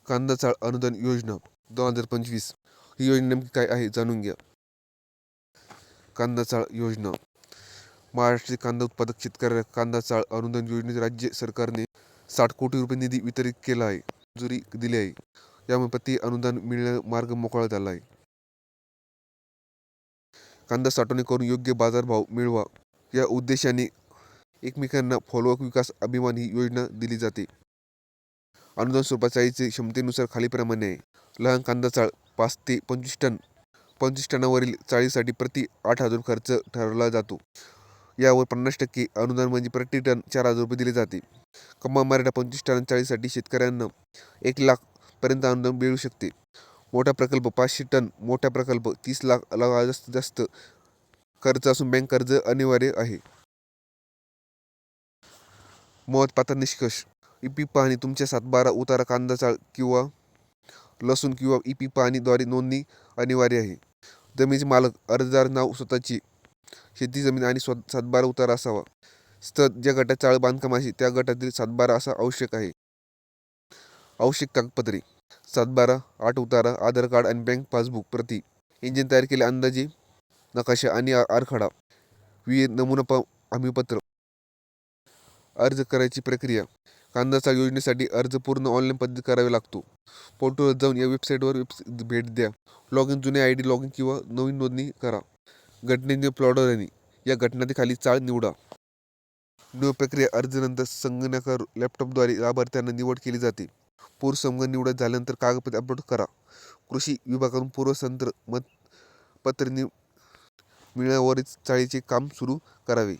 कांदा चाळ अनुदान योजना 2025 ही योजना नेमकी काय आहे जाणून घ्या. कांदा चाळ योजना. महाराष्ट्रातील कांदा उत्पादक शेतकऱ्याला कांदा चाळ अनुदान योजनेत राज्य सरकारने 60 कोटी रुपये निधी वितरित केला आहे, मंजुरी दिली आहे. यामुळे प्रति अनुदान मिळण्याचा मार्ग मोकळा झाला आहे. कांदा साठवणूक करून योग्य बाजारभाव मिळवा या उद्देशाने एकमेकांना फॉलोअप विकास अभियान ही योजना दिली जाते. अनुदान स्वरूपात चाळीचे क्षमतेनुसार खालीलप्रमाणे आहे. लहान कांदा चाळ 5 ते 25 टन 25 टनावरील चाळीसाठी प्रति 8,000 खर्च ठरवला जातो. यावर 50% अनुदान म्हणजे प्रति टन 4,000 रुपये दिले जाते. कमाल मर्यादा 25 टन चाळीसाठी शेतकऱ्यांना 1,00,000 पर्यंत अनुदान मिळू शकते. मोठा प्रकल्प 500 टन मोठा प्रकल्प 30 लाख जास्तीत जास्त खर्च असून बँक कर्ज अनिवार्य आहे. महत्त्वाचा निष्कर्ष. ई-पी पाहणी तुमच्या 7/12 उतारा कांदा चाळ किंवा लसूण किंवा ई-पी पाहणीद्वारे नोंदणी अनिवार्य आहे. जमिनीचे मालक अर्जदार नाव स्वतःची शेती जमीन आणि 7/12 उतारा असावा. स्थळ ज्या गटात चाळ बांधकाम आहे त्या गटातील 7/12 असा आवश्यक आहे. आवश्यक कागदपत्रे 7/12 8 उतारा आधार कार्ड आणि बँक पासबुक प्रती. इंजिन तयार केले अंदाजे नकाशा आणि आराखडा. विहीर नमुना हमीपत्र. अर्ज करायची प्रक्रिया. कांदा चाळ योजनेसाठी अर्ज पूर्ण ऑनलाईन पद्धतीत करावा लागतो. पोर्टलवर जाऊन या वेबसाईटवर भेट द्या. लॉग इन जुने ID लॉग इन किंवा नवीन नोंदणी करा. घटनेने प्लॉटरनी या घटनातील खाली चाळ निवडा. निवड प्रक्रिया. अर्जानंतर संगणकावर लॅपटॉपद्वारे लाभार्थ्यांना निवड केली जाते. पूर्वसंगणक निवड झाल्यानंतर कागदपत्रे अपलोड करा. कृषी विभागाकडून पूर्वसंत्र पत्र मिळाल्यावरच चाळीचे काम सुरू करावे.